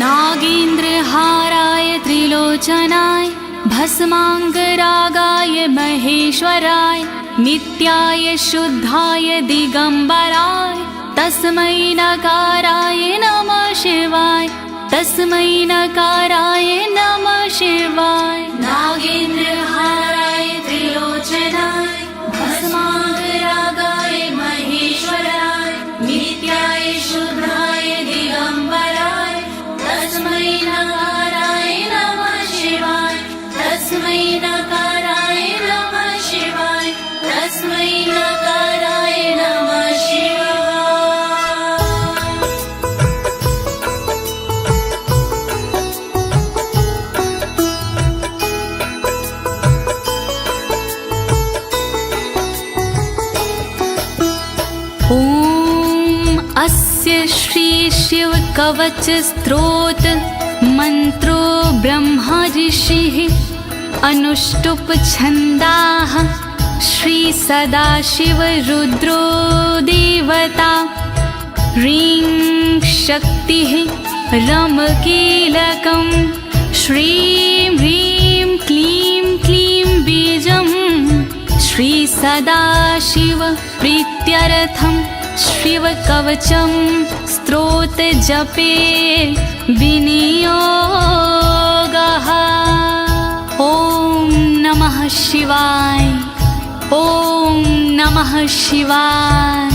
नागेन्द्रहाराय त्रिलोचनाय भस्माङ्गरागाय महेश्वराय नित्याय शुद्धाय दिगम्बराय तस्मै नकाराय नमः शिवाय तस्मै नकाराय नमः शिवाय। नागेन्द्रहाराय त्रिलोचनाय भस्माङ्गरागाय महेश्वराय नित्याय शुद्धाय दिगम्बराय तस्मै नकाराय नमः शिवाय तस्मै नकाराय नमः शिवाय तस्मै नकाराय नमः शिवाय। अस्य श्री शिव कवच स्तोत्र मंत्रो ब्रह्मा ऋषिः अनुष्टुप छंदाः श्री सदाशिव रुद्रो देवता ह्रीं शक्तिः रमकीलकं श्रीं ह्रीं क्लीं क्लीं बीजं श्री सदाशिव प्रीत्यर्थं शिव कवचम स्तोत्र जपे विनियोगः। ओम नमः शिवाय ओम नमः शिवाय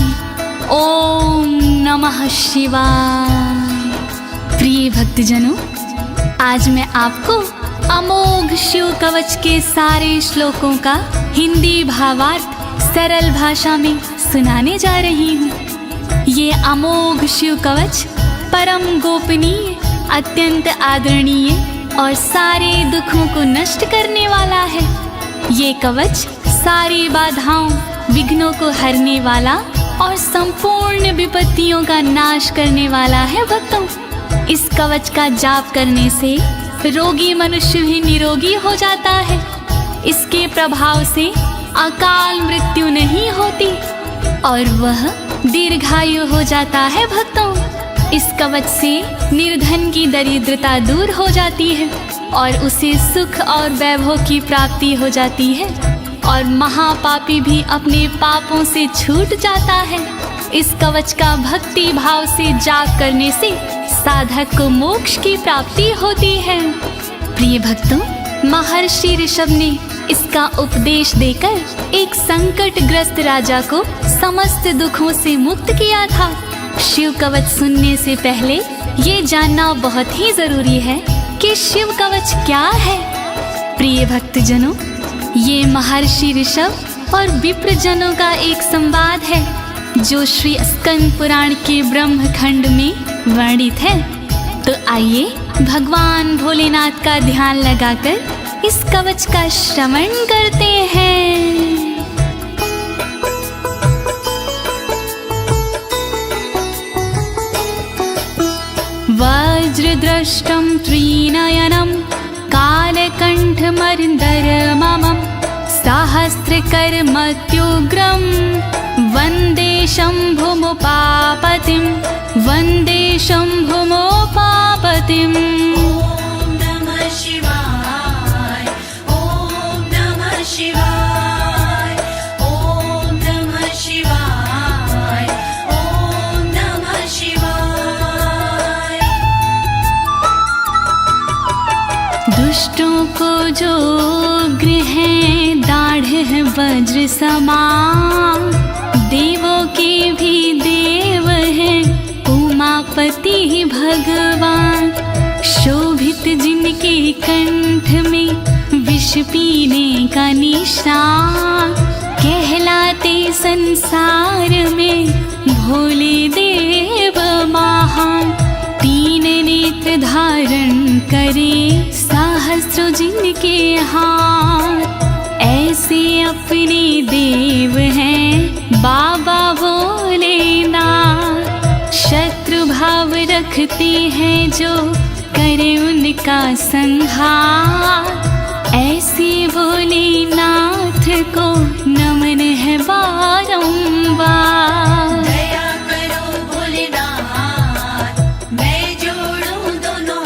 ओम नमः शिवाय। प्रिय भक्तजनों, आज मैं आपको अमोघ शिव कवच के सारे श्लोकों का हिंदी भावार्थ सरल भाषा में सुनाने जा रही हूँ। ये अमोघ शिव कवच परम गोपनीय, अत्यंत आदरणीय और सारे दुखों को नष्ट करने वाला है। ये कवच सारी बाधाओं, विघ्नों को हरने वाला और संपूर्ण विपत्तियों का नाश करने वाला है। भक्तों, इस कवच का जाप करने से रोगी मनुष्य भी निरोगी हो जाता है। इसके प्रभाव से अकाल मृत्यु नहीं होती और वह दीर्घायु हो जाता है। भक्तों, इस कवच से निर्धन की दरिद्रता दूर हो जाती है और उसे सुख और वैभव की प्राप्ति हो जाती है और महापापी भी अपने पापों से छूट जाता है। इस कवच का भक्ति भाव से जाप करने से साधक को मोक्ष की प्राप्ति होती है। प्रिय भक्तों, महर्षि ऋषभ ने इसका उपदेश देकर एक संकटग्रस्त राजा को समस्त दुखों से मुक्त किया था। शिव कवच सुनने से पहले ये जानना बहुत ही जरूरी है कि शिव कवच क्या है। प्रिय भक्तजनों, ये महर्षि ऋषभ और विप्रजनों का एक संवाद है जो श्री स्कंद पुराण के ब्रह्मखंड में वर्णित है। तो आइए भगवान भोलेनाथ का ध्यान लगाकर इस कवच का श्रवण करते हैं। वज्रदृष्टं त्रिनयनं कालकण्ठमर्दरममं सहस्रकर्मत्युग्रं वन्दे शम्भुमुपापतिं वन्दे शम्भुमुपापतिम्। दुष्टों को जो गृह दाढ़ है वज्र समान, देवों के भी देव है उमापति भगवान। शोभित जिनके कंठ में विष पीने का निशान, कहलाते संसार में भोले देव महान। तीन नेत्र धारण करे सहस्र जिनके हाथ, ऐसे अपने देव हैं बाबा भोलेनाथ। शत्रु भाव रखते हैं जो करे उनका संहार, ऐसे भोलेनाथ को नमन है बारंबार। दया करो भोलेनाथ, मैं जोड़ूं दोनों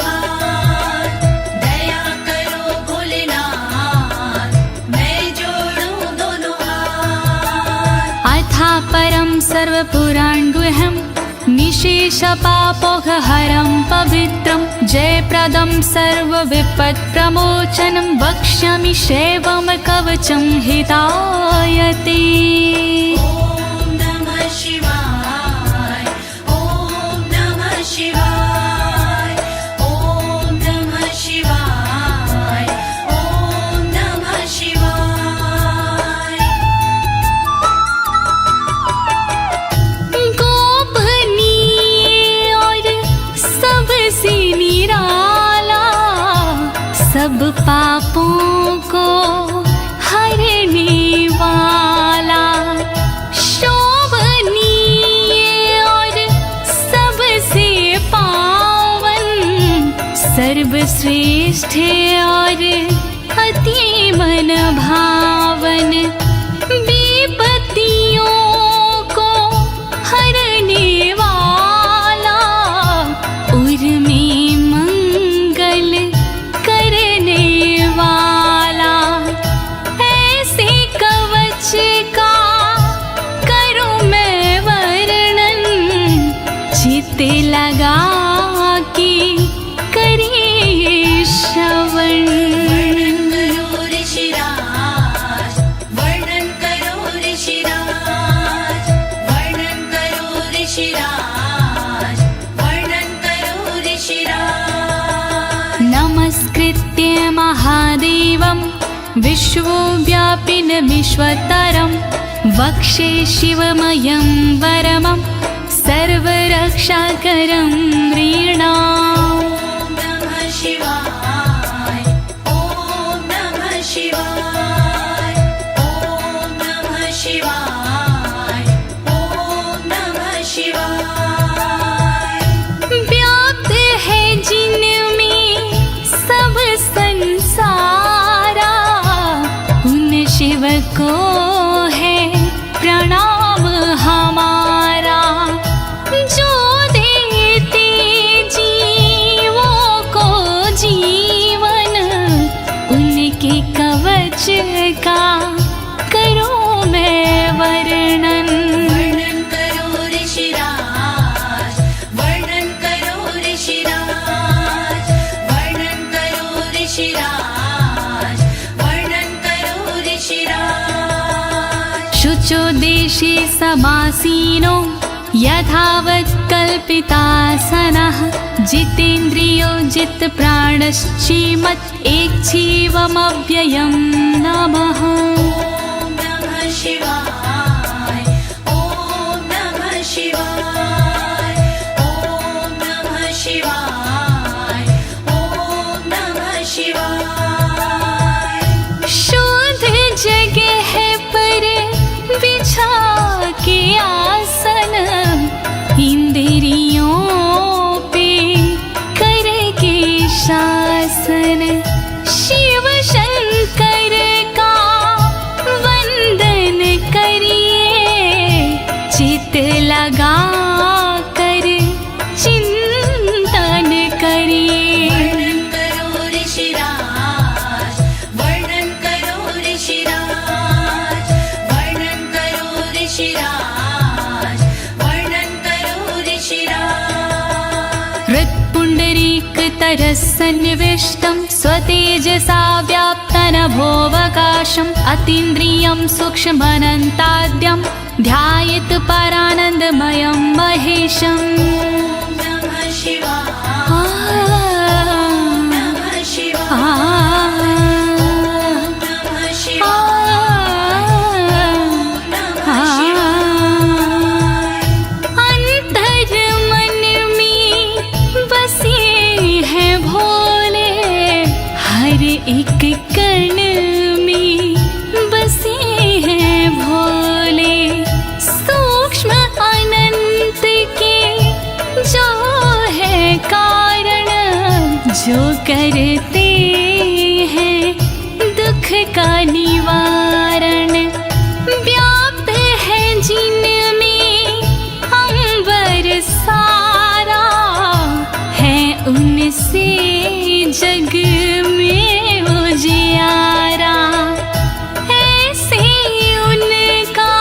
महापरं सर्वपुराणगुह्यं निशेषपापोहरं पवित्रं जयप्रदं सर्वविपत्प्रमोचनं वक्ष्यामि शैवं कवचं हितायते। सब पापों को हरने वाला, शोभनीय और सबसे पावन, सर्वश्रेष्ठ और अति मन भावन, विपत्तियों को हरने वाला, उर्मी मंगल करने वाला, ऐसे कवच का करूं मैं वर्णन, चित्त लगा के करिए श्रवण। वर्णन करो ऋषिराज, वर्णन करो ऋषिराज, वर्णन करो ऋषिराज, वर्णन करो ऋषिराज। नमस्कृत्य महादेवं विश्वव्यापिनमीश्वरं वक्षे शिवमयं वरमं सर्वरक्षाकरं नृणाम्। नमः शिवाय, ओम नमः शिवाय, ओम नमः शिवाय, ओम नमः शिवाय। व्याप्त है जिनमें सब संसारा, उन शिव को है प्रणाम हमारा, जो देते जीवों को जीवन, उनके कवच का करो मैं वर्णन। वर्णन करो ऋषिराज, वर्णन करो ऋषिराज, वर्णन करो ऋषिराज, वर्णन करो ऋषिराज। शुचो देशे समासीनो यथावत् कल्पितासनः, जितेन्द्रियो जितप्राणश्चीमत् एकजीवमव्ययं नमः। ओम नमः शिवाय, ओम नमः शिवाय, ओम नमः शिवाय, ओम नमः शिवाय। शुद्ध जगह पर बिछा के आसन, इंद्रियों पे करके शासन, शिव शंकर का वंदन करिए, चित लगा कर चिंतन करिए। वर्णन करो ऋषिराज, वर्णन करो ऋषिराज, वर्णन करो ऋषिराज, वर्णन करो ऋषिराज। हृत्पुण्डरीकतरसन्निविष्टं स्वतेजसा व्याप्तनभोऽवकाशम्, अतीन्द्रियं सूक्ष्ममनन्ताद्यं ध्यायेत् परानन्दमयं महेशम्। ओम नमः शिवाय, नमः शिवाय, नमः शिवाय, नमः शिवाय। अंतर मन में बसे हैं भोले, हर एक कण में बसे हैं भोले, सूक्ष्म अनंत के जो है कारण, जो करते हैं दुख का निवारण, व्याप्त है जिनमें अंबर सारा, है उनसे जग में उजियारा, ऐसे उनका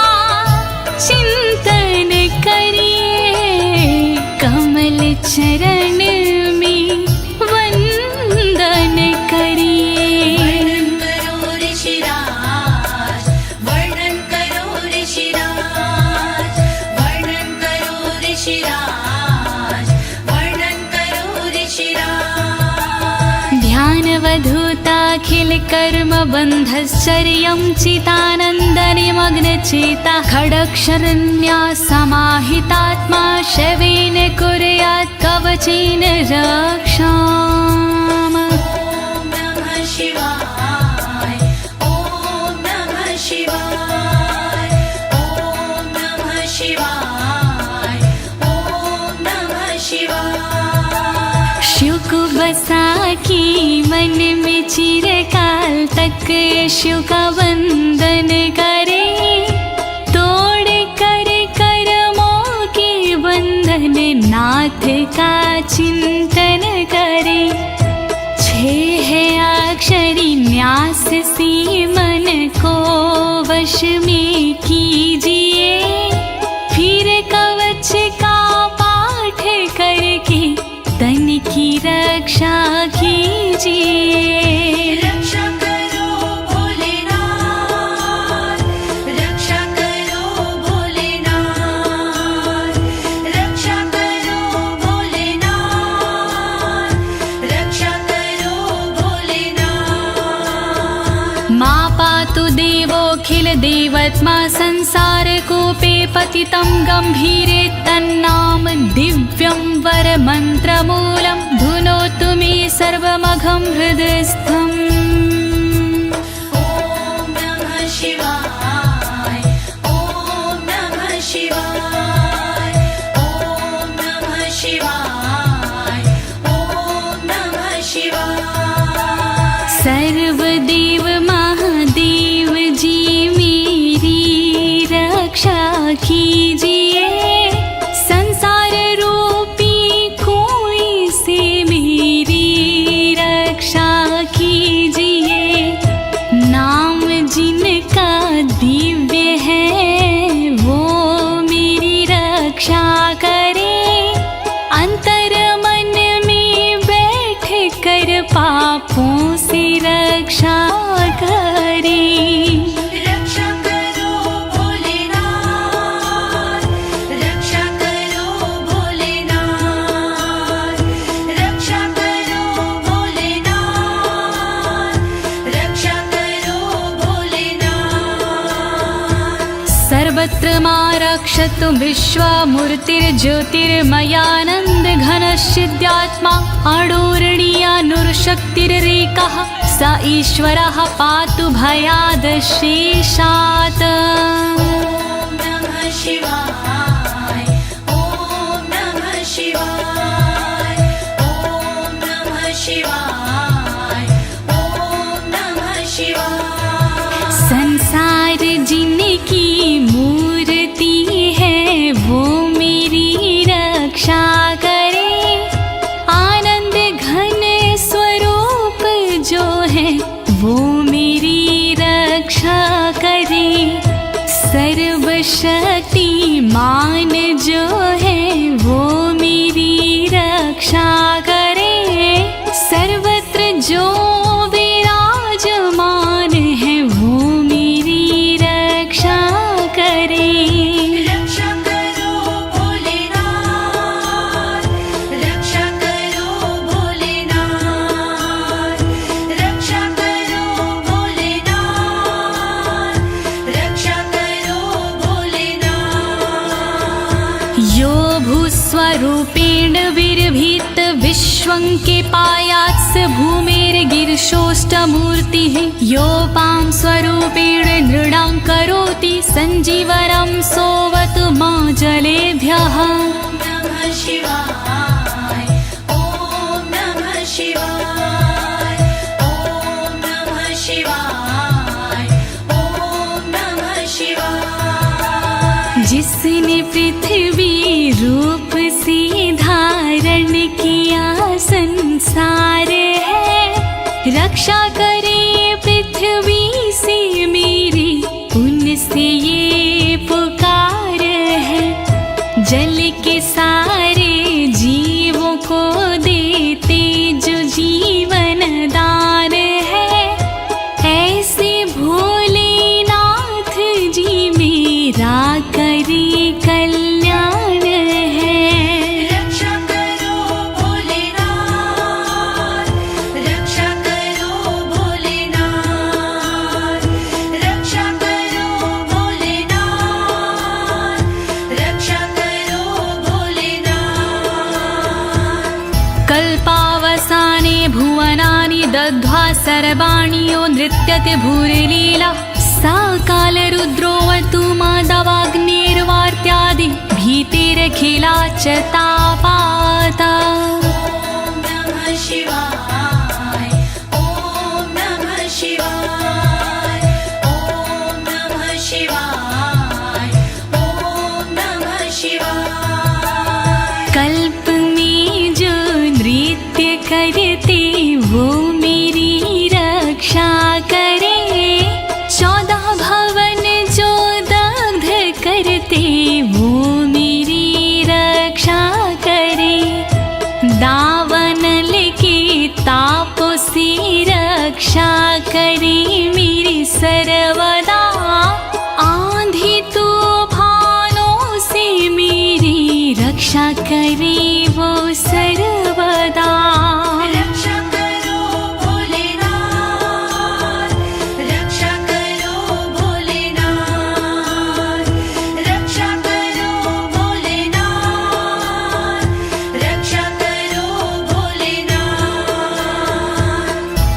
कालकर्मबन्धश्चर्यं चितानन्दनिमग्नचेता खड्गशरण्या समाहितात्मा शवेन कुर्यात् कवचेन रक्षाम्। ॐ नमः शिवाय ॐ नमः शिवाय ॐ नमः शिवाय ॐ नमः शिवाय। शिव को बसा के मन में चिरकाल तक शिव का वंदन करे, तोड़ कर कर्मों के बंधन नाथ का चिंतन करे। छह अक्षरी न्यास से मन को वश में कीजिए, फिर कवच का पाठ करके तन की रक्षा कीजिए। रक्षा करो भोलेनाथ, रक्षा करो भोलेनाथ, रक्षा करो भोलेनाथ, रक्षा करो भोलेनाथ। मां पातु देवोऽखिल देवत्मा संसार कूपे पतितं गंभीरे तन्नाम दिव्यं वरमन्त्रमूलं धुनोतु मे सर्वमघं हृदयस्थम्। ॐ नमः शिवाय ॐ नमः शिवाय ॐ नमः शिवाय ॐ नमः शिवाय। सर्वदेव महादेव जी मेरी रक्षा कीजिए, संसार रूपी कोई से मेरी रक्षा कीजिए। नाम जिनका दिव्य है वो मेरी रक्षा करे, अंतर मन में बैठ कर पापों से रक्षा करे। रक्षा करो भोलेनाथ, रक्षा करो भोलेनाथ, रक्षा करो भोलेनाथ, रक्षा करो भोलेनाथ। सर्वत्र मां रक्षतु विश्वमूर्तिर्ज्योतिर्मयानन्द घनश्चिद्यात्मा अणोरणीयानुर्शक्तिरेकः स ईश्वरः पातु भयादशेषात्। ॐ नमः शिवाय ॐ नमः शिवाय ॐ नमः शिवाय ॐ नमः शिवाय। संसार जिनकी मूर्ति है वो मेरी रक्षा करे, आनंद घन स्वरूप जो है वो मेरी रक्षा करे। सर्वशक्तिमान जो है वो मेरी रक्षा करे, सर्वत्र जो विराजमान है वो मेरी रक्षा करे। रक्षा करो भोलेनाथ, रक्षा करो भोलेनाथ, रक्षा करो भोलेनाथ, रक्षा करो भोलेनाथ। यो भूस्वरूपेण विर्भीत विश्वं के पायात्स भूमेर्गिरिशोष्टमूर्तिः यो पां स्वरूपेण नृणां करोति सञ्जीवनं सोवतु मां जलेभ्यः। ॐ नमः शिवाय ॐ नमः शिवाय ॐ नमः शिवाय ॐ नमः शिवाय। जिसने पृथ्वी रूप से धारण किया संसार है, रक्षा करे पृथ्वी से मेरी उनसे ये पुकार है। जल के सारे जीवों को देते जो जीवन दान है, ऐसे भोलेनाथ जी मेरा करे कल्याण है। रक्षा करो भोलेनाथ, रक्षा करो भोलेनाथ। सर्वाणियो नृत्यते भूरिलीला सा कालरुद्रोऽवतु माधवाग्निर्वार्त्यादि भीतिरखिला च तापाता। नमः शिवाय ॐ नमः शिवाय ॐ नमः शिवाय ॐ नमः शिवाय। कल्प में जो नृत्य करते वो मेरी रक्षा करे, 14 भवन जो दग्ध करते वो मेरी रक्षा करे। दावानल के ताप से रक्षा करे मेरी सर्वदा, आंधी तूफानों से मेरी रक्षा करे वो सर्वदा। रक्षा करो भोलेनाथ, रक्षा करो भोलेनाथ, रक्षा करो भोलेनाथ, रक्षा करो भोलेनाथ।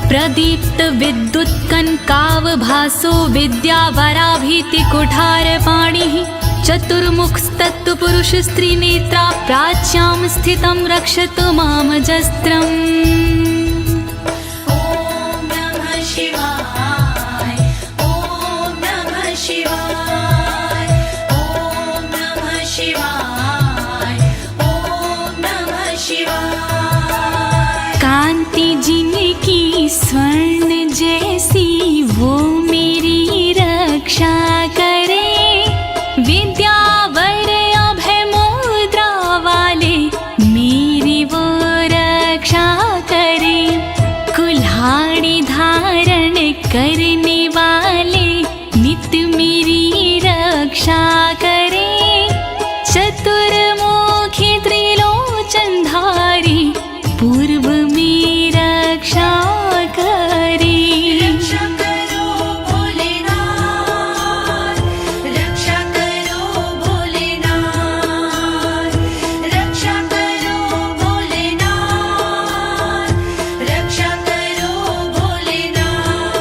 प्रदीप्त विद्युत् कनकावभासो विद्यावराभीति कुठारपाणिः, चतुर्मुखस्तत्पुरुष स्त्रीनेत्रा प्राच्यां स्थितं रक्षतु मामजस्त्रम्। ॐ नमः शिवाय ॐ नमः शिवाय ॐ नमः शिवाय ॐ नमः शिवाय। कांति जिनकी स्वर्ण जैसी वो मेरी रक्षा करे, विद्यावर अभय मुद्रा वाले मेरी वो रक्षा करे। कुल्हाड़ी धारण करने वाले नित्य मेरी रक्षा करे। चतुर्मुखी त्रिलोचनधारी पूर्व में रक्षा करे। रक्षा करो भोलेनाथ, रक्षा करो भोलेनाथ, रक्षा करो भोलेनाथ, रक्षा करो भोलेनाथ।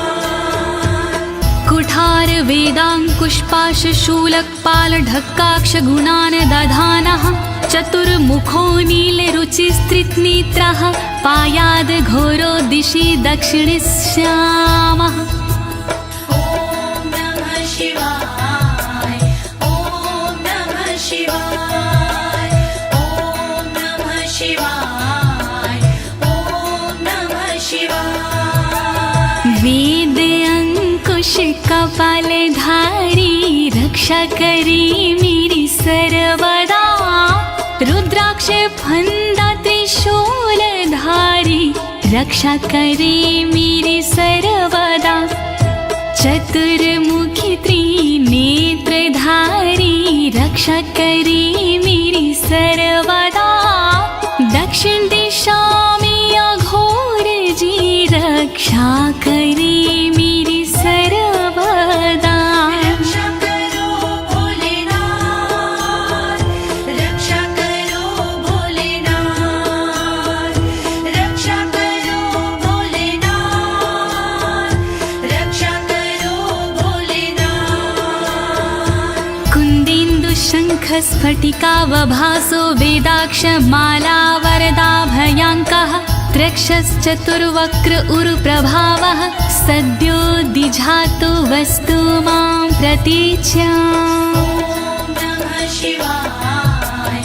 कुठार वेदाङ्कुशपाशशूलकपाल ढक्काक्ष गुणान् दधानः, चतुर्मुखो नीलरुचिस्त्रिनेत्रः पायाद् घोरो दिशि दक्षिणश्यामः। ॐ नमः शिवाय ॐ नमः शिवाय ॐ नमः शिवाय ॐ नमः शिवाय। वेद अंकुश कपालधारी रक्षा करे मेरी सर्वदा, रुद्राक्ष फंदा त्रिशूलधारी रक्षा करे मेरी सर्वदा। चतुर्मुखी त्रिनेत्रधारी रक्षा करे मेरी सर्वदा। दक्षिण दिशा में अघोर जी रक्षा करे मेरी सर्वदा। रक्षा करो भोलेनाथ, रक्षा करो भोलेनाथ, रक्षा करो भोलेनाथ, रक्षा करो भोलेनाथ। कुन्देन्दु शङ्ख स्फटिकावभासो वेदाक्ष माला वरदाभयाङ्कः, त्रक्षश्चतुर्वक्र उरुप्रभावः, सद्यो दिझातु वस्तु मां प्रतीच्याम्। ॐ नमः शिवाय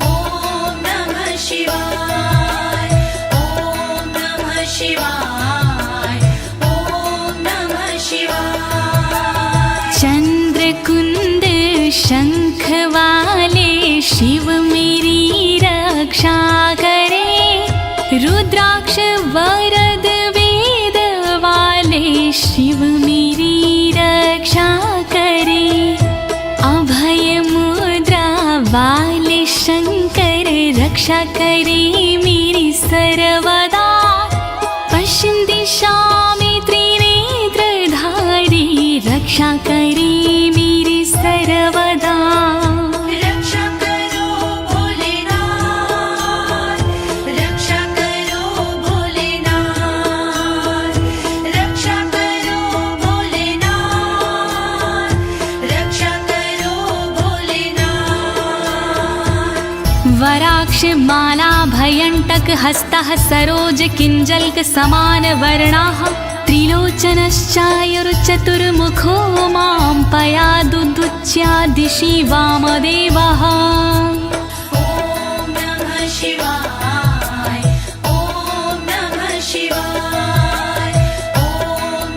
ॐ नमः शिवाय ॐ नमः शिवाय ॐ नमः शिवाय। चंद्रकुंद शंख वाले शिव मेरी रक्षा करे, रुद्राक्ष वरद वेद वाले शिव मेरी रक्षा करे। अभय मुद्रा वाले शंकर रक्षा करे मेरी सर्वदा। पश्चिम दिशा में त्रिनेत्रधारी रक्षा करे मेरी सर्वदा। रक्षा करो भोलेनाथ, रक्षा करो भोलेनाथ, रुद्राक्ष माला भयंटक हस्तः सरोज किंजल्क समान वर्णाः त्रिलोचनश्चायुर्चतुर्मुखो मां पयादुदुच्या दिशि वामदेवः। ॐ नमः शिवाय ॐ नमः शिवाय ॐ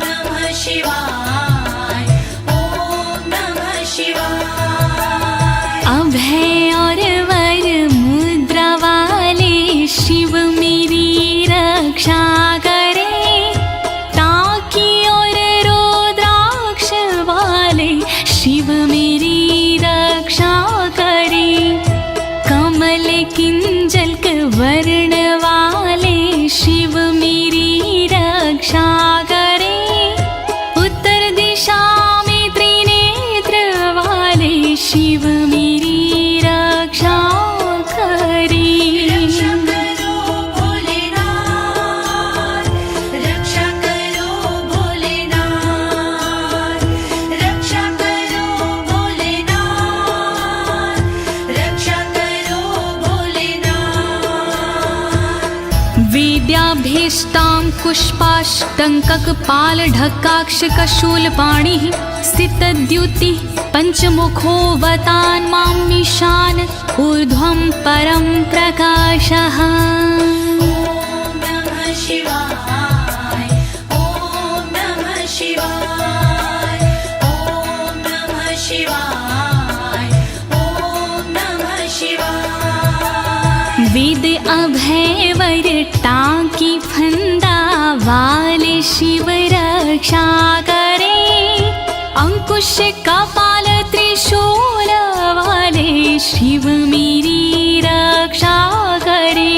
नमः शिवाय ॐ नमः शिवाय। अभय और वर मुद्रा वाले शिव मेरी रक्षा करे, टाकी और रुद्राक्ष वाले शिव मेरी रक्षा करे, कमल किंजल्क वर्ण वाले शिव मेरी रक्षा करे, उत्तर दिशा में त्रिनेत्र वाले शिव मेरी रक्षा करे। रक्षा करो भोलेनाथ, रक्षा करो भोलेनाथ, रक्षा करो भोलेनाथ, रक्षा करो भोलेनाथ। वेद्याभीष्टां पुष्पाष्टङ्ककपालढक्काक्षकशूलपाणिः सितद्युतिः पञ्चमुखोऽवतान् मामीशान ऊर्ध्वं परं प्रकाशः। ॐ नमः शिवाय ॐ नमः शिवाय ॐ नमः शिवाय ॐ नमः शिवाय। वेद अभय वर टाकी फंदा वाले शिव रक्षा करे, अंकुश कपाल त्रिशूल वाले शिव मेरी रक्षा करे,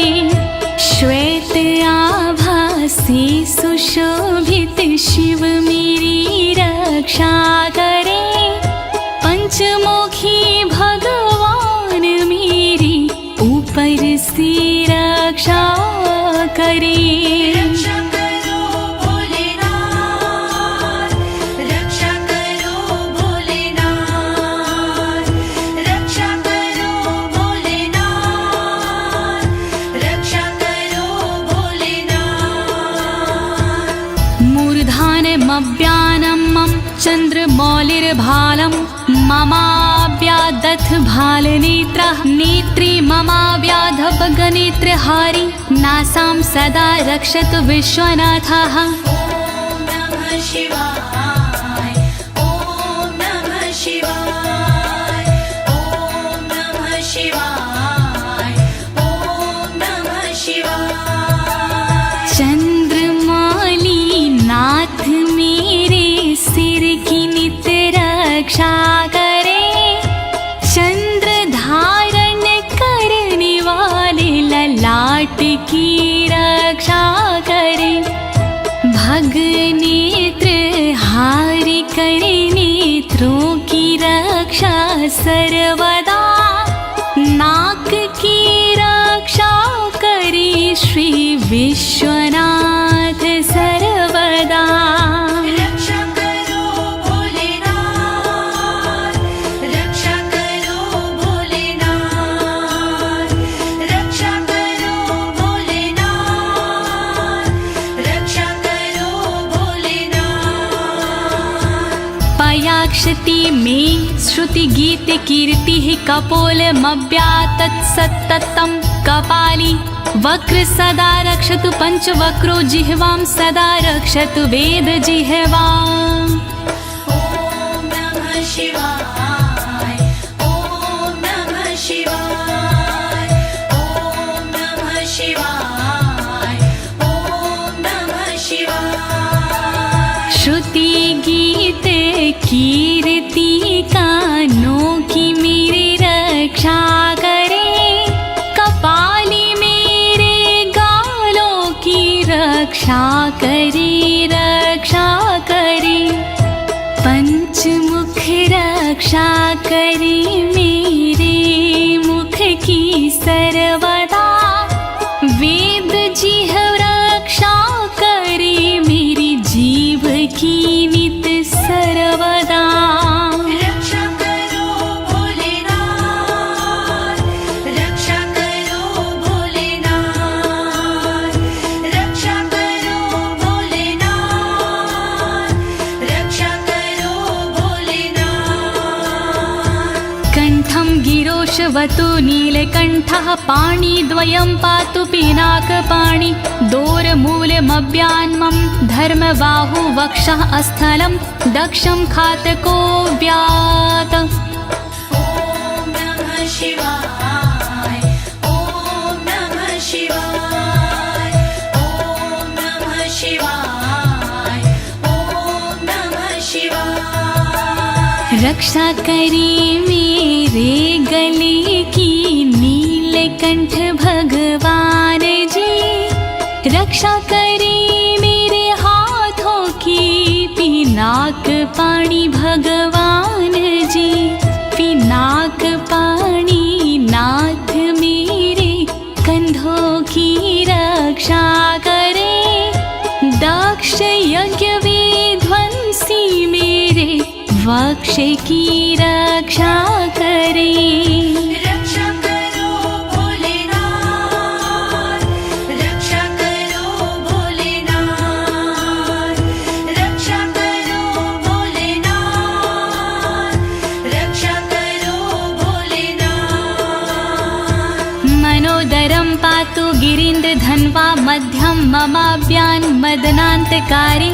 श्वेत आभा से सुशोभित शिव मेरी रक्षा करे, पंचमुखी भगवान मेरी ऊपर से रक्षा करे। रक्षा करो भोलेनाथ, रक्षा करो भोलेनाथ, रक्षा करो भोलेनाथ, रक्षा करो भोलेनाथ। मूर्धानमव्यानमं चन्द्रमौलिर्भालं ममाव्यादथ भालनेत्रः, नेत्रे ममाव्याधपगनेत्रहारी नासां सदा रक्षतु विश्वनाथः। ॐ नमः शिवाय ॐ नमः शिवाय ॐ नमः शिवाय ॐ नमः शिवाय। चंद्रमौली नाथ मेरे सिर की नित रक्षा करे, चंद्र धारण करने वाले ललाट की रक्षा करे, भगनेत्र हारि करे नेत्रों की रक्षा सर्वदा, नाक की रक्षा करे श्री विश्वनाथ सर्वदा। रक्षा करो भोलेनाथ, रक्षा करो भोलेनाथ, रक्षा करो भोलेनाथ, रक्षा करो भोलेनाथ। पयाक्षति में श्रुति गीत कीर्ति कपोलमव्यातत् सत्ततं कपाली, वक्र सदा रक्षतु पंचवक्रो जिह्वां सदा रक्षतु वेद जिह्वाम्। ॐ नमः शिवाय ॐ नमः शिवाय ॐ नमः शिवाय ॐ नमः शिवाय। श्रुति गीत कीर्ति कानों की मेरी रक्षा करे, कपाली मेरे गालों की रक्षा करे, रक्षा करे, पंचमुख रक्षा करे मेरे मुख की सर्वदा, वेद जिह्वा रक्षा करे मेरी जीभ की नित सर्वदा। रक्षा करो भोलेनाथ, रक्षा करो गिरोशवतु नीलकण्ठः पाणिद्वयं पातु पिनाकपाणि दोरमूलमव्यान्मं धर्मबाहु वक्षः स्थलं दक्षं खातको व्यात। ॐ नमः शिवाय ॐ नमः शिवाय ॐ नमः शिवाय ॐ नमः शिवाय। रक्षा करी मेरे गले की नीलकंठ भगवान जी, रक्षा करी मेरे हाथों की पिनाक पाणी भगवान जी, पिनाक पाणी नाथ मेरे कंधों की रक्षा करे, दक्ष यज्ञ विध्वंसी मेरे वक्ष की रक्षा करे। रक्षा करो भोलेनाथ, रक्षा करो भोलेनाथ, रक्षा करो भोलेनाथ, रक्षा करो भोलेनाथ। मनोदरं पातु गिरीन्द्रधन्वा मध्यं ममाभ्यान् मदनान्तकारी,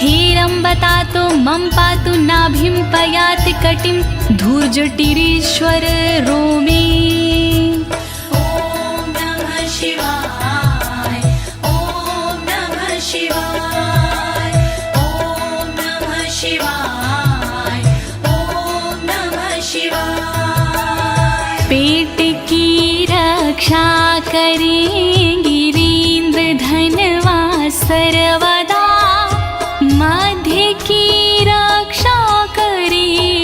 हेरम्बतातो मम पातु नाभिं पयाति कटिं धूर्जटिरीश्वर रोमे। ॐ नमः शिवाय ॐ नमः शिवाय ॐ नमः शिवाय ॐ नमः शिवाय। पेट की रक्षा करें गिरीन्द्रधनवा सर्वदा, मध्य की रक्षा करें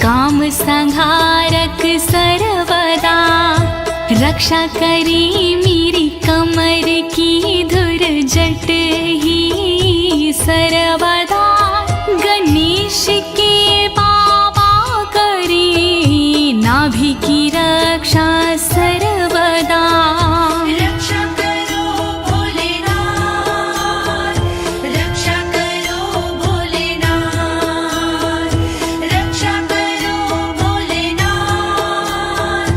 काम संहारक सर्वदा, रक्षा करें मेरी कमर की धुरजट ही सर्वदा, गणेश के बाबा करें नाभि की रक्षा सर्वदा। रक्षा करो भोलेनाथ, रक्षा करो भोलेनाथ, रक्षा करो भोलेनाथ,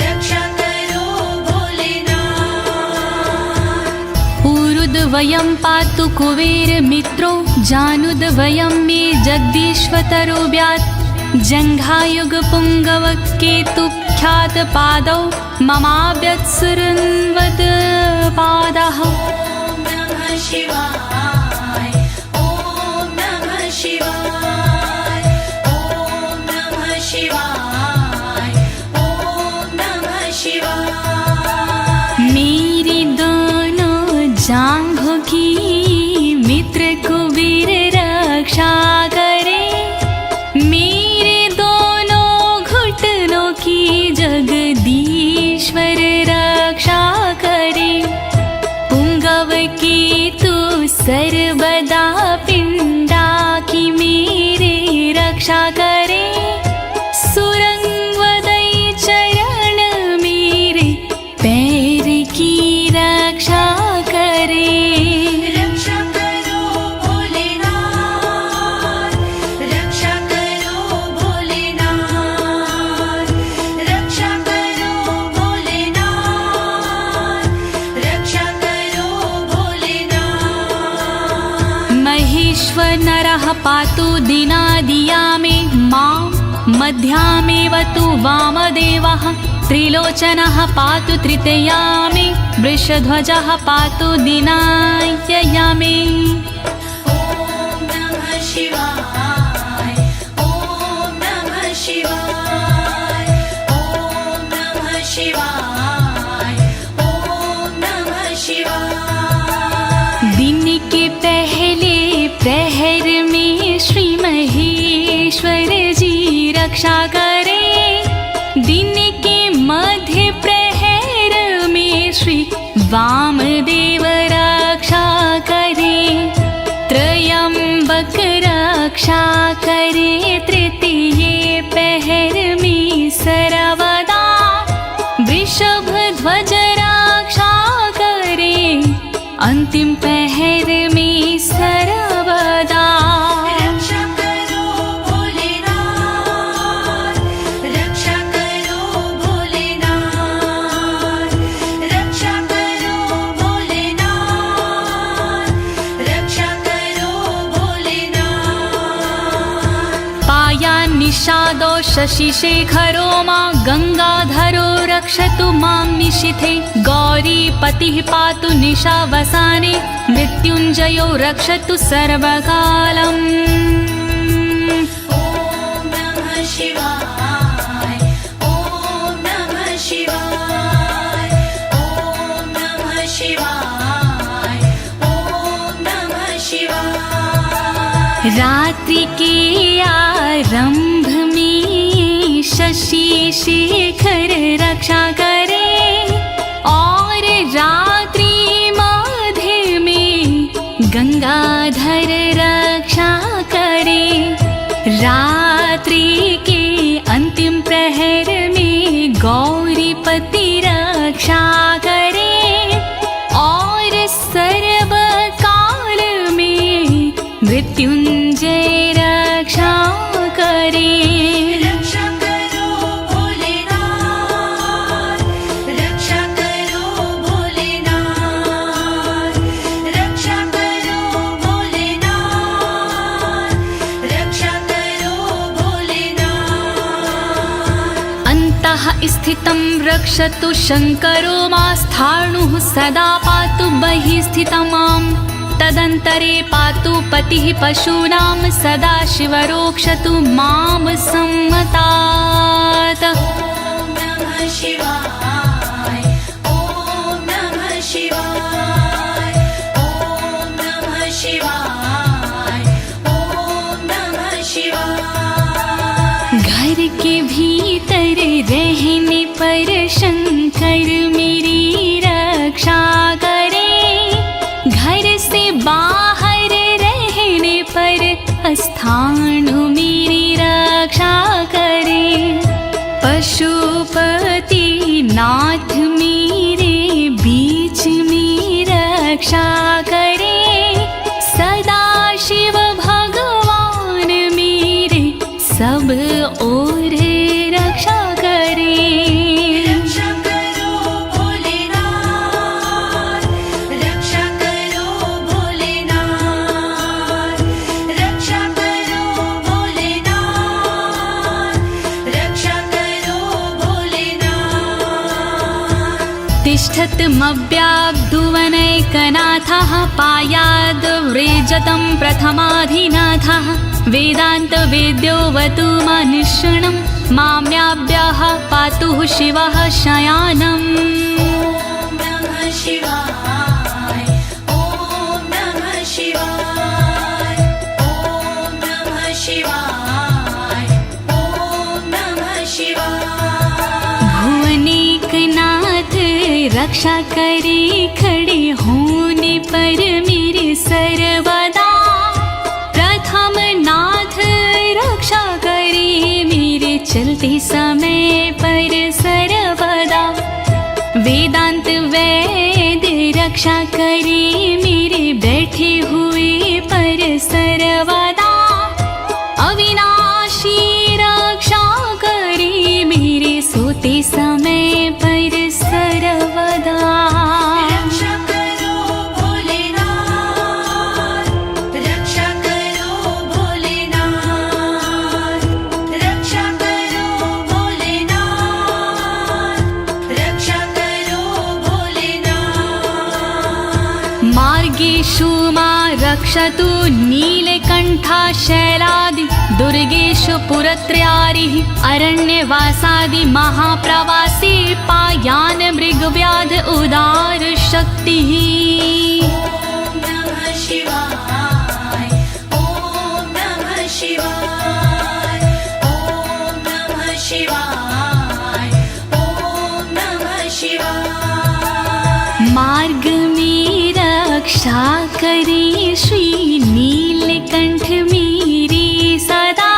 रक्षा करो भोलेनाथ। ऊरुद्वयं पातु कुबेरमित्रो, जानुद्वयं मे जगदीश्वतरो व्यात्, जङ्घायुगपुङ्गव केतुख्यातपादौ ममाव्यत्सुरन्वत् पादः। ॐ नमः शिवाय ॐ नमः शिवाय ॐ नमः शिवाय ॐ नमः शिवाय। मेरी दोनों जांघों की मित्र कुबेर रक्षा करे, मेरे दोनों घुटनों की जगदीश्वर रक्षा करे, पुंगव की तू सर्वदा पिंडा की मेरे रक्षा करे, सुरंगवदई चरण मेरे पैर की रक्षा करे। रक्षा करो भोलेनाथ, रक्षा करो भोलेनाथ, रक्षा करो भोलेनाथ, रक्षा करो भोलेनाथ। महेश्वर नरः पातु दिनादिया मे मां, मध्यामेव तु वामदेवः, त्रिलोचनः पातु तृतीया मे, वृषध्वजः पातु दिनायया मे। ॐ नमः शिवाय ॐ नमः शिवाय ॐ नमः शिवाय ॐ नमः शिवाय। दिन के पहले प्रहर में श्री महेश्वर जी रक्षा करे, दिन के मध्य प्रहर में श्री वामदेव रक्षा करे, त्रयंबक रक्षा करे, तृतीय पहर में सर्वदा, वृषभ ध्वज रक्षा करे, अंतिम पहर में सर्वदा। रक्षा करो भोलेनाथ, रक्षा करो शशिशेखरो मा गंगाधरो रक्षतु मां निशिथे गौरीपतिः पातु निशावसाने मृत्युञ्जयो रक्षतु सर्वकालम् ॐ नमः शिवाय ॐ नमः शिवाय ॐ नमः शिवाय ॐ नमः शिवाय। रात्रि के आरंभ में शशि शेखर रक्षा करे और रात्रि मध्य में गंगाधर रक्षा करे। रात्रि के अंतिम प्रहर में गौरीपति रक्षा करे और सर्वकाल में मृत्युंजय रक्षा करे। रक्षा करो भोलेनाथ रक्षा करो भोलेनाथ रक्षा करो भोलेनाथ रक्षा करो भोलेनाथ। अन्तः स्थितं रक्षतु शङ्करो मास्थाणुः सदा पातु बहिः स्थितं माम् तदन्तरे पातु पतिः पशूनां सदा शिवरोक्षतु मां सम्मतात्। ॐ नमः शिवाय ॐ नमः शिवाय ॐ नमः शिवाय ॐ नमः शिवाय। घर के भीतर रहने पर शंकर मेरी रक्षा करे घर से बाहर रहने पर स्थानु मेरी रक्षा करे। पशुपति नाथ मेरे बीच में रक्षा करे सदा शिव भगवान मेरे सब ओर रक्षा करे। रक्षा करो भोलेनाथ रक्षा करो भोलेनाथ रक्षा करो भोलेनाथ रक्षा करो भोलेनाथ। तिष्ठतमव्याब्धुवनैकनाथः पायाद्व्रेजतं प्रथमाधिनाथः वेदान्तवेद्योऽवतु मनुष्यणं माम्याभ्यः पातु शिवः शयानम्। ॐ नमः शिवाय ॐ नमः शिवाय ॐ नमः शिवाय ॐ नमः शिवाय। भुवनेकनाथ रक्षा करे खड़े होने पर मेरे सर्वदा प्रथम नाथ रक्षा करे मेरे चलते समय पर सर्वदा। वेदांत वैद्य रक्षा करे मेरे बैठे हुए पर सर्वदा। अविनाशी रक्षा करे मेरे सोते समय पर सर्वदा। रक्षा करो भोलेनाथ रक्षा करो भोलेनाथ रक्षा करो भोलेनाथ रक्षा करो भोलेनाथ। मार्गेषु मा रक्षतु नीलकण्ठा शैलादि दुर्गेषु पुरत्रयारिः अरण्यवासादि महाप्रवासी पायान मृगव्याध उदार शक्तिः। ॐ नमः शिवाय ॐ नमः शिवाय ॐ नमः शिवाय ॐ नमः शिवाय। मार्ग में रक्षा करे श्री नीलकंठ मेरी सदा।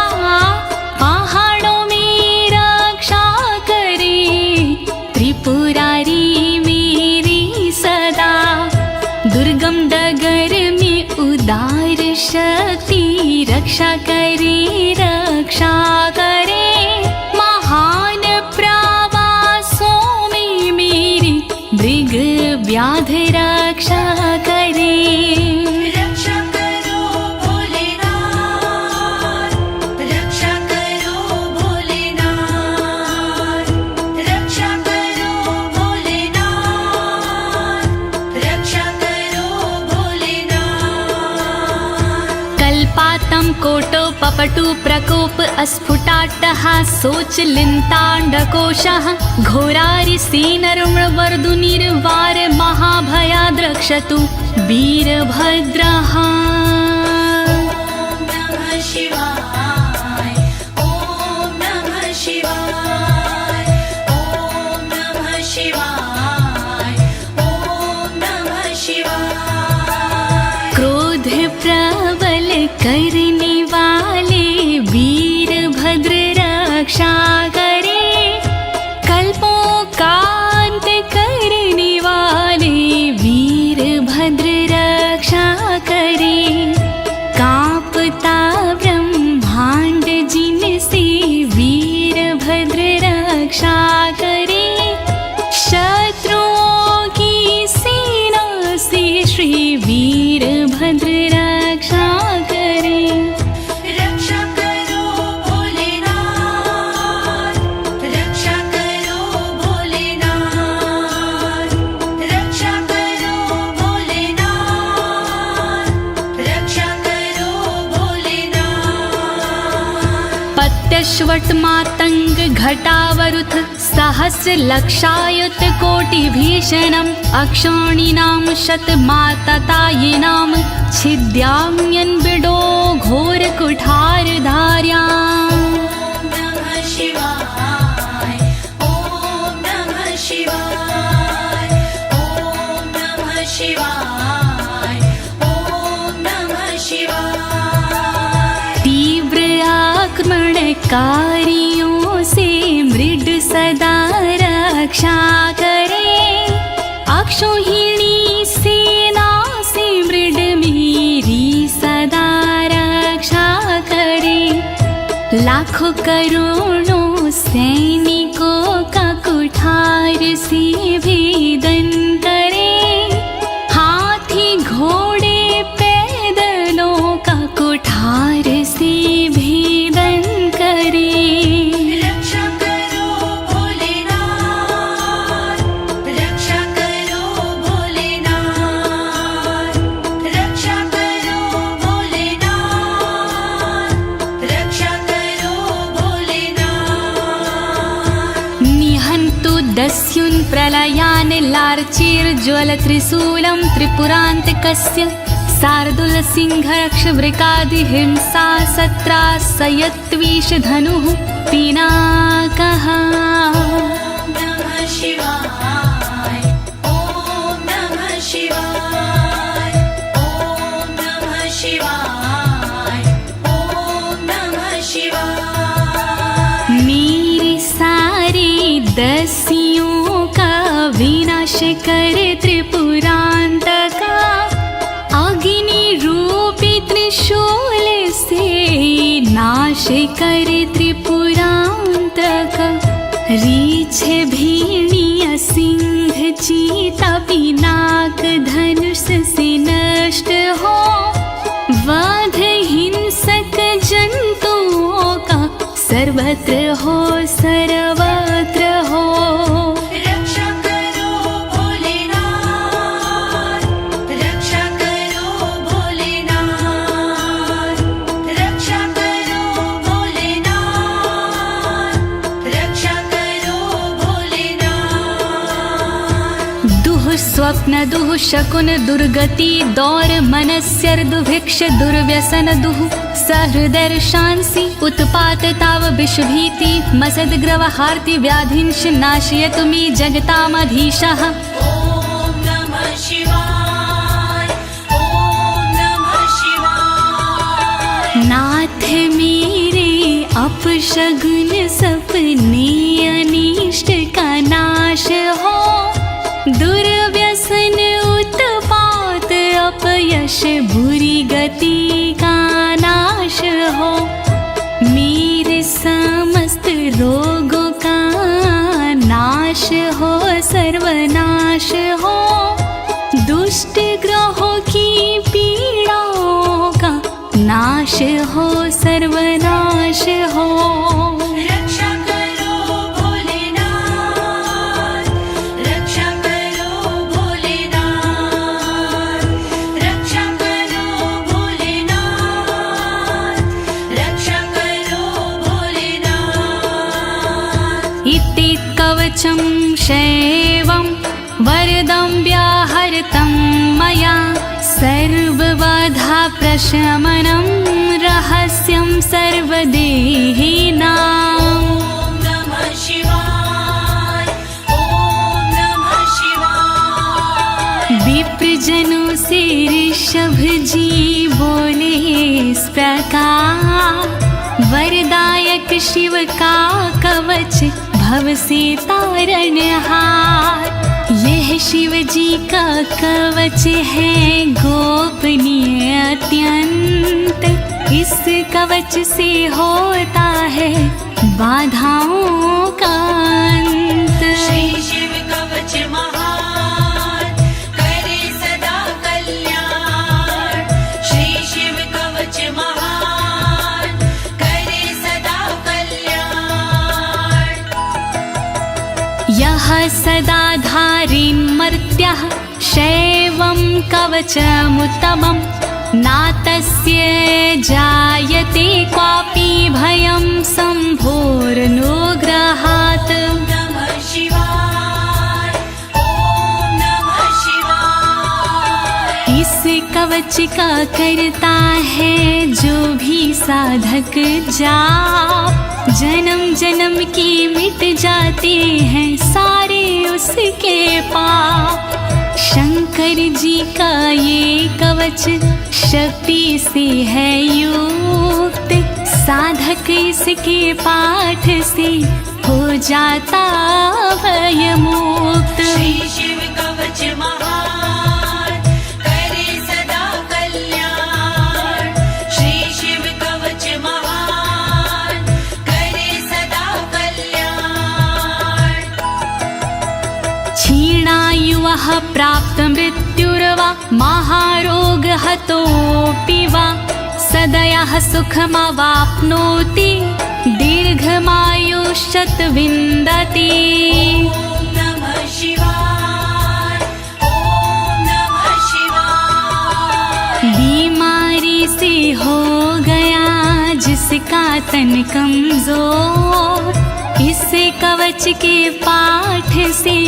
पहाड़ों में रक्षा करे त्रिपुरारी मेरी सदा। दुर्गम डगर में उदार शक्ति रक्षा करे महान प्रवासों में मेरी मृग व्याध रक्षा करे। रक्षा करो भोलेनाथ रक्षा करो भोले वटु प्रकोप अस्फुटाट्टः शोचलिन्ताण्डकोशः घोरारिसेनरुणवर्दुनिर्वार महाभयाद्रक्षतु वीरभद्रः। शिवाय ॐ नमः शिवाय ॐ नमः शिवाय ॐ नमः शिवाय। क्रोध प्रबल करने वाले वीरभद्र रक्षा करे, कल्पों का अंत करने वाले वीरभद्र रक्षा करे। कांपता ब्रह्मांड जिनसे वीरभद्र रक्षा करे, शत्रुओं की सेना से श्री वीरभद्र रक्षा करे। रक्षा करो भोलेनाथ, रक्षा करो भोलेनाथ, रक्षा करो भोलेनाथ, रक्षा करो भोलेनाथ। पत्यश्वट मातंग घटावरुथ सहस्र लक्षायुत कोटि भीषणम् अक्षौणीनां शतमाततायिनां छिद्याम्यन् बिडो घोर कुठार धार्याम्। नमः शिवाय ॐ नमः शिवाय ॐ नमः शिवाय ॐ नमः शिवाय। तीव्र आक्रमणकारियों से मृड सदा रक्षा करे, अक्षौहिणी सेना से मृड मेरी सदा रक्षा करे। लाखों करोड़ों सैनिकों का कुठार से भेदन करे, हाथी घोड़े पैदलों का कुठार से भेदन करे। रक्षा करो भोलेनाथ, रक्षा करो भोलेनाथ, रक्षा करो भोलेनाथ, रक्षा करो भोलेनाथ। निहन्तु दस्युन् प्रलयान् लार्चेर्ज्वलत्रिशूलं त्रिपुरान्तकस्य शार्दूलसिंहरक्षवृकादिहिंसा सत्रासयत्विषधनुः पिनाकः। नमः शिवाय ॐ नमः शिवाय ॐ नमः शिवाय ॐ नमः शिवाय। मेरे सारे दस्युओं का विनाश कर त्रिपुरान्तका, अग्नि रूपी त्रिशूल से नाश कर त्रिपुरान्तक। रीछ भीणिय सिंह चीता पिनाक धनुष से नष्ट हो, वध हिंसक जंतुओं का सर्वत्र हो सर्वत्र हो। रक्षा करो भोलेनाथ, रक्षा करो भोलेनाथ, रक्षा करो भोलेनाथ, रक्षा करो भोलेनाथ। दुः स्वप्न दुः शकुन दुर्गति दौर मनस्यर्दुभिक्ष दुर्व्यसन दुः सहृदर्शांसि उत्पात ताव विषभीति मसद्ग्रवहार्ति व्याधिंश नाशयतु मे जगतामधीशः। ॐ नमः शिवाय ॐ नमः शिवाय। नाथ मेरे अपशगुन सपने अनिष्ट का नाश हो, दुर्व्यसन उत्पात अपयश बुरी गति का नाश हो। मेरे समस्त रोगों का नाश हो सर्वनाश हो, दुष्ट ग्रहों की पीड़ाओं का नाश हो सर्वनाश हो। रक्षा करो भोलेनाथ, रक्षा करो भोलेनाथ, रक्षा करो भोलेनाथ, रक्षा इति कवचं शैवं वरदं व्याहृतं मया सर्वबाधा प्रशमनं रहस्यं सर्वदेहिनाम् ॐ नमः शिवाय ॐ नमः शिवाय विप्रजनों से ऋषभ जी बोले इस प्रकार वरदायक शिव का कवच भव से तारणहार। यह शिव जी का कवच है गोपनीय अत्यंत। इस कवच से होता है बाधाओं का अंत। श्री शिव कवच महान करे सदा कल्याण। श्री शिव कवच महान करे सदा कल्याण। यः सदा धारिन्मर्त्यः शैवं कवचमुत्तमं नातस्य जायते क्वापि भयं शम्भोरनुग्रहात्। नमः शिवाय ॐ नमः शिवाय इस कवच का करता है जो भी साधक जाप जन्म जन्म की मिट जाते हैं सारे उसके पाप। शंकर जी का ये कवच शक्ति से है युक्त। साधक इसके पाठ से हो जाता भयमुक्त। श्री शिव कवच महान करे सदा कल्याण। श्री शिव कवच महान करे सदा कल्याण। क्षीणायुः प्राप्त मृत्युर्वा महारोगहतोऽपि वा सदयः सुखमवाप्नोति दीर्घमायुष्यत् विन्दति। ॐ नमः शिवाय ॐ नमः शिवाय बीमारी से हो गया जिसका तन कमजोर इस कवच के पाठ से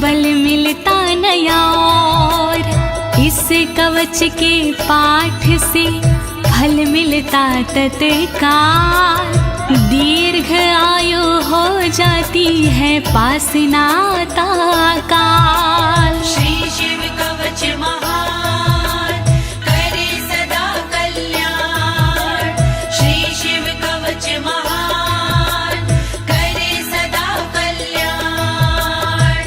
बल मिलता नया और इस कवच के पाठ से फल मिलता तत्काल। दीर्घ आयु हो जाती है पास नाता काल। श्री शिव कवच महान करे सदा कल्याण। श्री शिव कवच महान करे सदा कल्याण।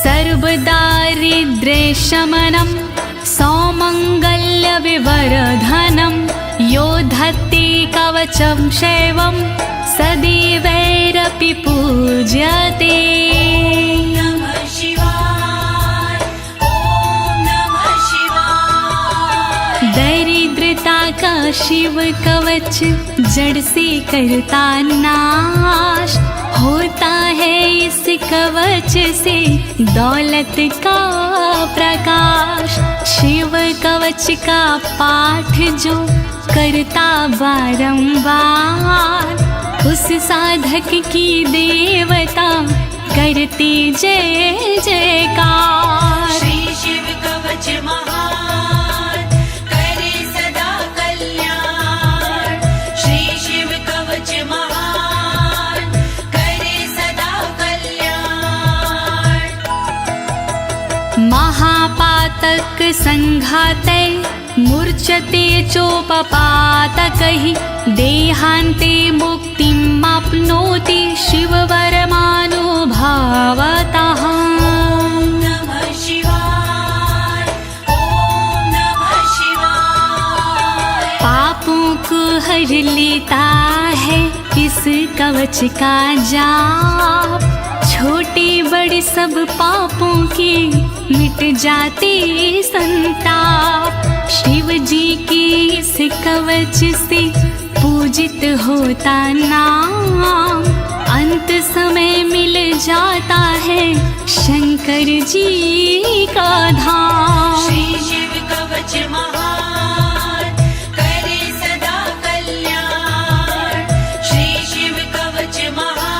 सर्वदारिद्र्यशमनं सौमङ्गल्यविवर्धनं यो धत्ते कवचं शैवं सदैवैरपि पूज्यते। नमः शिवाय ॐ नमः शिवाय दरिद्रता का शिव कवच जड़ से करता नाश होता है इस कवच से दौलत का प्रकाश। शिव कवच का पाठ जो करता बारंबार उस साधक की देवता करती जय जयकार। श्री शिव कवच महान करे सदा कल्याण। श्री शिव कवच महान करे सदा कल्याण। महापातक संघाते मूर्छते चोपपातकैः देहान्ते मुक्तिमाप्नोति शिववरमानुभावतः। नमः शिवाय ॐ नमः शिवाय पापों को हर लेता है इस कवच का जाप। छोटे बड़े सब पापों के मिट जाते संताप। शिव जी के इस कवच से पूजित होता नाम। अंत समय मिल जाता है शंकर जी का धाम। श्री शिव कवच महान करे सदा कल्याण। श्री शिव कवच महान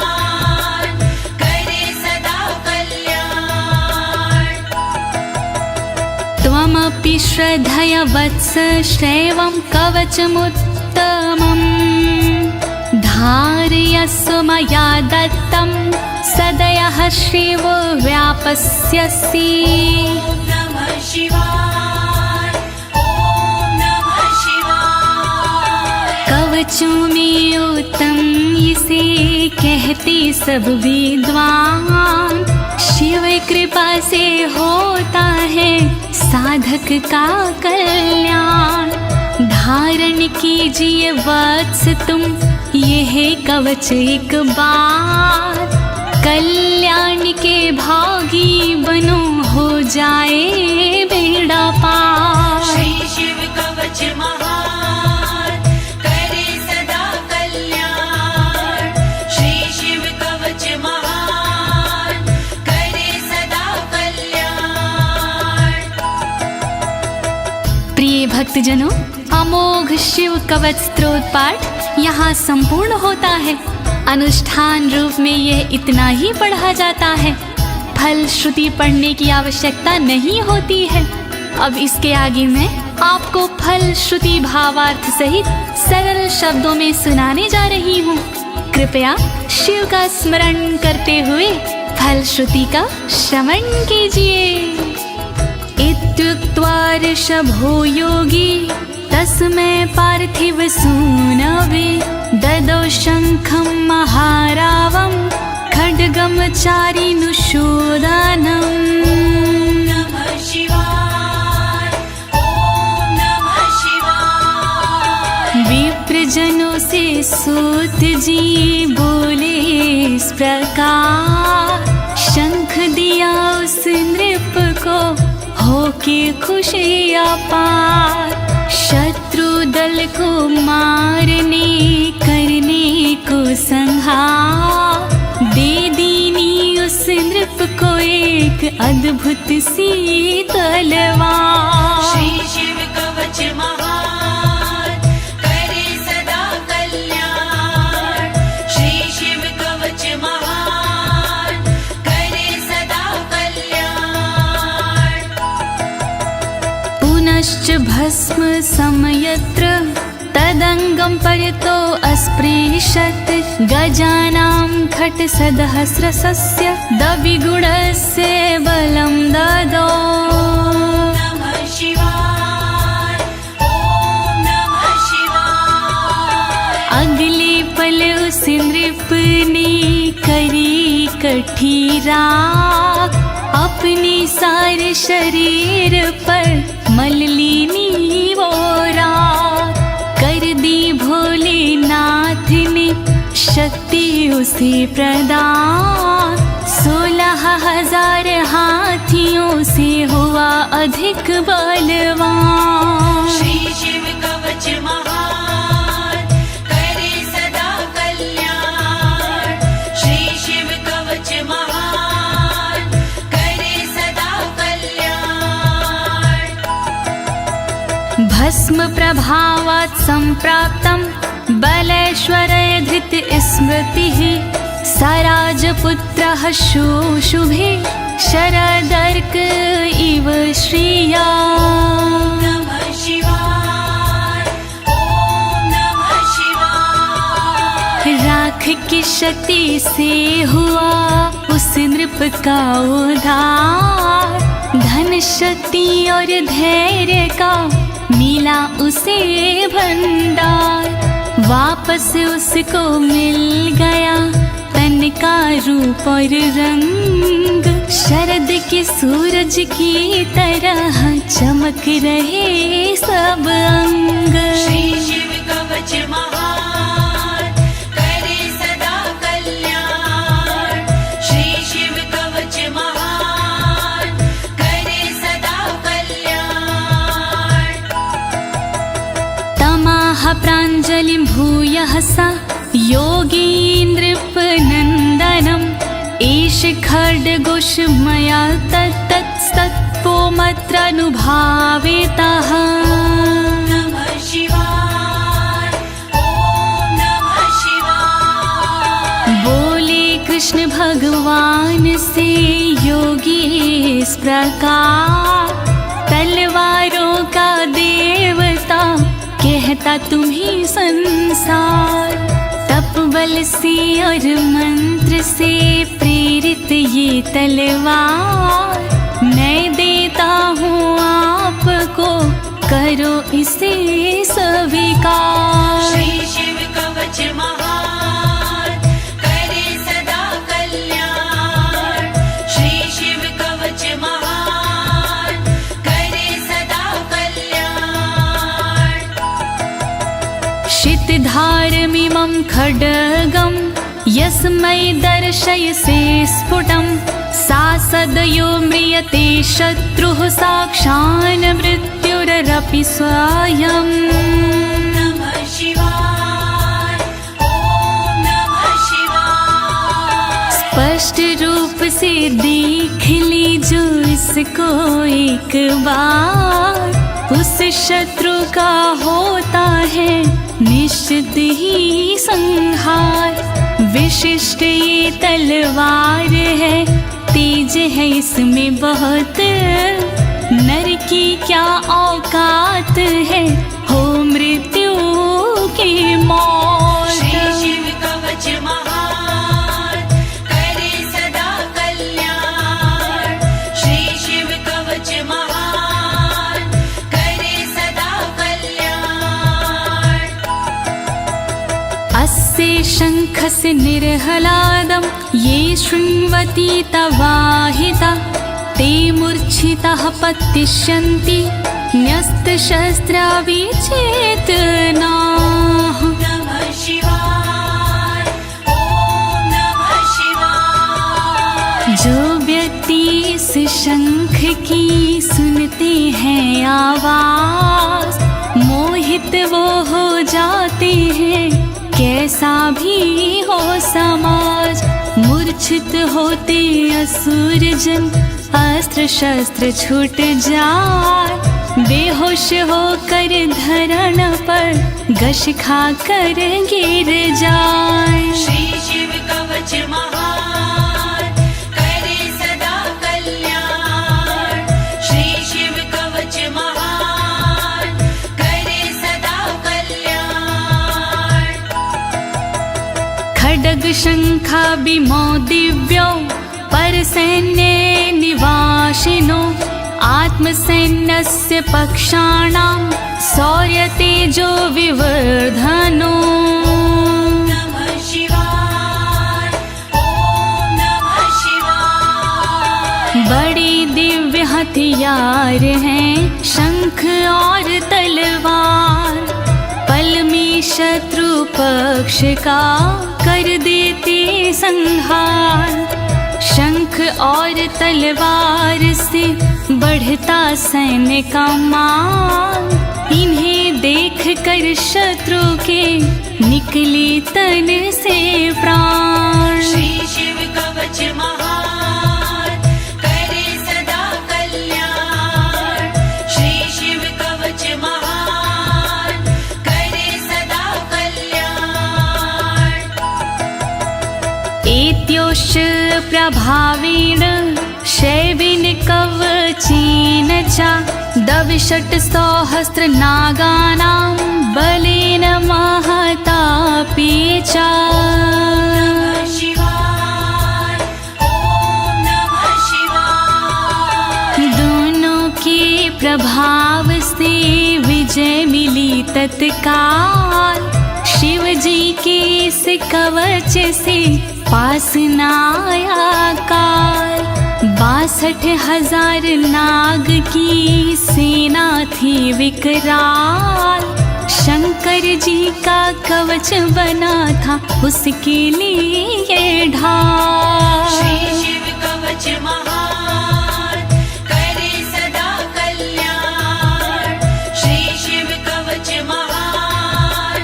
श्रद्धया वत्स श्रेवं कवचमुत्तमम् धारयस्व मया दत्तं सदयः श्रीवो व्यापस्यसि। नमः शिवाय ॐ नमः शिवाय। कवचों में उत्तम इसे कहते सब विद्वान, शिव कृपा से होता है साधक का कल्याण। धारण कीजिए वत्स तुम यह कवच एक बार, कल्याण के भागी बनो हो जाए बेड़ा पार। श्री शिव कवच महान करे सदा कल्याण। श्री शिव कवच महान करे सदा कल्याण। प्रिय भक्तजनों, अमोघ शिव कवच स्तोत्र पाठ यहाँ संपूर्ण होता है। अनुष्ठान रूप में यह इतना ही पढ़ा जाता है, फल श्रुति पढ़ने की आवश्यकता नहीं होती है। अब इसके आगे मैं आपको फल श्रुति भावार्थ सहित सरल शब्दों में सुनाने जा रही हूँ। कृपया शिव का स्मरण करते हुए फल श्रुति का श्रवण कीजिए। इत्युक्त्वा ऋषभो योगी तस्मै पार्थिव सूनवे ददौ शङ्खं महारावं खड्गं चारिनुशोदनम्। नमः शिवाय ॐ नमः शिवाय। विप्रजनों से सूत जी बोले इस प्रकार, शंख दिया उस नृप को होके खुशी अपार। शत्रु दल को मारने करने को संहार, दे दीनी उस नृप को एक अद्भुत सी तलवार। श्री शिव कवच महान करे सदा कल्याण। श्री शिव कवच महान करे सदा कल्याण। पुनश्च भस्म समयत्र तदंगं परितो अस्पृशत्, गजानां खट्सहस्रस्य द्विगुणस्य बलं ददौ। नमः शिवाय ॐ नमः शिवाय। अगले पल उस नृप ने करी कठी राख, अपने सारे शरीर पर मल लीनी वो राख। कर दी भोलेनाथ ने शक्ति उसे प्रदान, 16,000 हाथियों से हुआ अधिक बलवान। श्री शिव कवच महान करे सदा कल्याण। श्री शिव कवच महान करे सदा कल्याण। भस्म प्रभावात् संप्राप्तं बलेश्वरय धृत स्मृतिः, सराजपुत्रः शुशुभे शरदर्क इव श्रिया। नमः शिवाय ॐ नमः शिवाय। राख की शक्ति से हुआ उस नृप का उद्धार, धन शक्ति और धैर्य का मिला उसे भंडार। वापस उसको मिल गया तन का रूप और रंग, शरद के सूरज की तरह चमक रहे सब अंग। श्री शिव कवच महान करे सदा कल्याण। श्री शिव कवच महान करे सदा कल्याण। तमाह प्राञ्जलिं भूयः सा योगीन्द्रपनन्दनम्, एष खड्गोषमया तत्तत्पोमत्रानुभावितः। नमः शिवाय ॐ नमः शिवाय। बोले कृष्ण भगवान से योगी इस प्रकार, तलवारों का देवता, कहता तुम्ही संसार। तप बल से और मंत्र से प्रेरित ये तलवार, मैं देता हूँ आपको, करो इसे स्वीकार। श्री शिव कवच महान, करे सदा कल्याण। श्री शिव कवच महान, करे सदा कल्याण। शितधारमिमं खड्गं यस्मै दर्शयसे स्फुटं, सा सदयो म्रियते शत्रुः साक्षान् मृत्युरपि स्वयम्। नमः शिवाय, ओम नमः शिवाय। स्पष्ट रूप से देख लीजो इसको एक बार, उस शत्रु का होता है निश्चित ही संहार। विशिष्ट ये तलवार है, तेज है इसमें बहुत, नर की क्या औकात है, हो मृत्यु की मौत। श्री शिव कवच महान, करे सदा कल्याण। श्री शिव कवच महान, करे सदा कल्याण। अस्य शङ्खस्य निर्हलादं ये शृण्वन्ति तवाहिता, ते मूर्छिताः पतिष्यन्ति न्यस्तशस्त्रा विचेतनाः। नमः शिवाय, ओम नमः शिवाय। जो व्यक्ति इस शंख की सुनते हैं आवाज, मोहित वो हो जाते हैं, कैसा भी हो समाज। मूर्छित होते असुर जन, अस्त्र शस्त्र छूट जाए, बेहोश होकर धरण पर घस खाकर गिर जाए। श्री शिव कवच महान, करे सदा कल्याण। श्री शिव कवच महान, करे सदा कल्याण। खड्ग शंखाभिमो दिव्यो परसैन्ये निवासिनो, आत्मसैन्यस्य पक्षाणां शौर्यतेजो विवर्धनो। नमः शिवाय, ओम नमः शिवाय। बड़ी दिव्य हथियार हैं शंख और तलवार, पल में शत्रु पक्ष का कर देते संहार। शंख और तलवार से बढ़ता सैन्य का मान, इन्हें देख कर शत्रु के निकले तन से प्राण। श्री शिव कवच महान, करे सदा कल्याण। श्री शिव कवच महान, करे सदा कल्याण। एत्योश्च प्रभावेण शैविन कवचेन च, दविषट् सहस्र नागानां बलेन महतापि च। नमः शिवाय, ओम नमः शिवाय। दोनों के प्रभाव से विजय मिली तत्काल, शिव जी के इस कवच से पास न आया काल। 62,000 नाग की सेना थी विकराल, शंकर जी का कवच बना था उसके लिए ढाल। श्री शिव कवच महान, करे सदा कल्याण। श्री शिव कवच महान,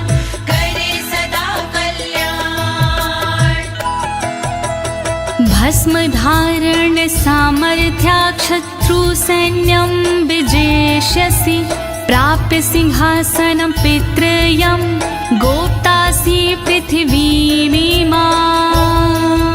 करे सदा कल्याण। भस्म धारण सामर्थ्या शत्रु सैन्यं विजेष्यसि, प्राप्य सिंहासनं पितृयं गोप्तासि पृथिवीमिमां।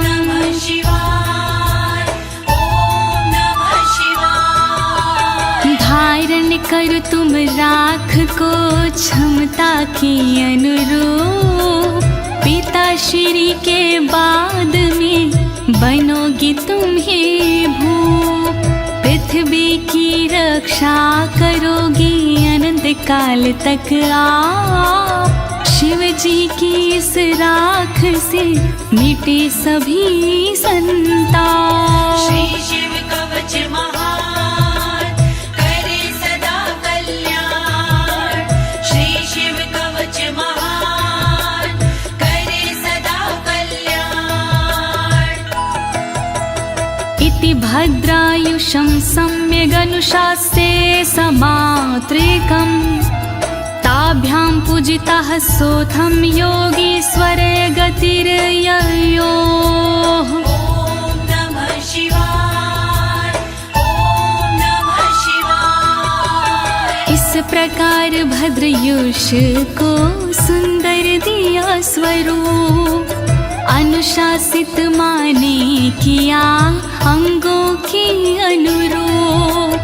नमः शिवाय, ओम नमः शिवाय। धारण करु तुम राख को क्षमता की अनुरूप, पिता श्री के बाद में बनोगी तुम ही भूप। पृथ्वी की रक्षा करोगी अनंत काल तक आप, शिव जी की इस राख से मिटे सभी संताप। श्री शिव कवच महान करे सदा कल्याण, श्री शिव कवच महान करे सदा कल्याण। इति भद्रायुषं सम्यगनुशास्ते समात्रिकम्, ताभ्यां पूजितः सोऽथं योगीश्वर गतिर्ययोः। ॐ नमः शिवाय, ॐ नमः शिवाय। इस प्रकार भद्रयुष को सुंदर दिया स्वरूप, अनुशासित माने किया अंगों की अनुरूप।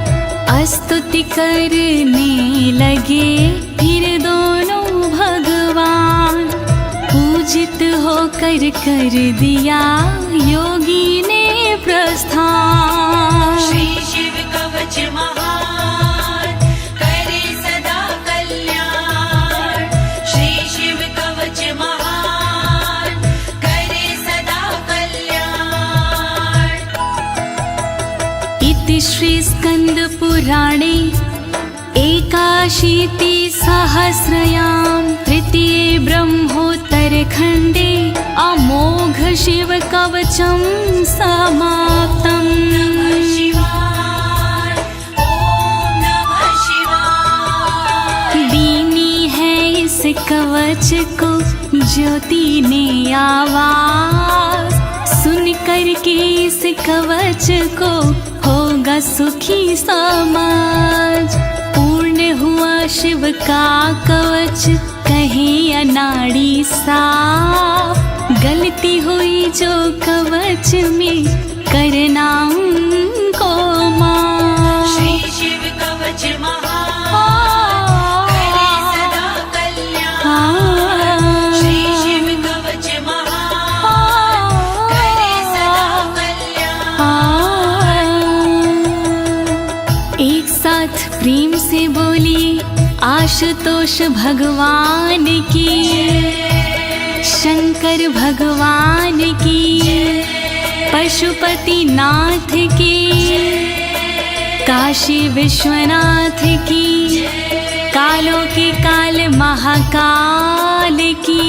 स्तुति करने लगे फिर दोनों भगवान, पूजित होकर कर दिया योगी ने प्रस्थान। श्री शिव कवच महान करे सदा कल्याण, श्री शिव कवच महान करे सदा कल्याण। इति श्री स्कंद पुराणे एकाशीति सहस्रयां तृतीये ब्रह्मोत्तर खंडे अमोघ शिव कवचम समाप्तम्। शिवाय, ॐ नमः शिवाय। दीनी है इस कवच को ज्योति ने आवाज, सुन कर के इस कवच को होगा सुखी समाज। पूर्ण हुआ शिव का कवच कहे अनाड़ी साफ, गलती हुई जो कवच में करना उनको माफ। श्री शिव कवच महान करे सदा कल्याण, श्री शिव कवच महान करे सदा कल्याण। एक साथ प्रेम से बोली आशुतोष भगवान की, शंकर भगवान की, पशुपति नाथ की, काशी विश्वनाथ की, कालों के काल महाकाल की।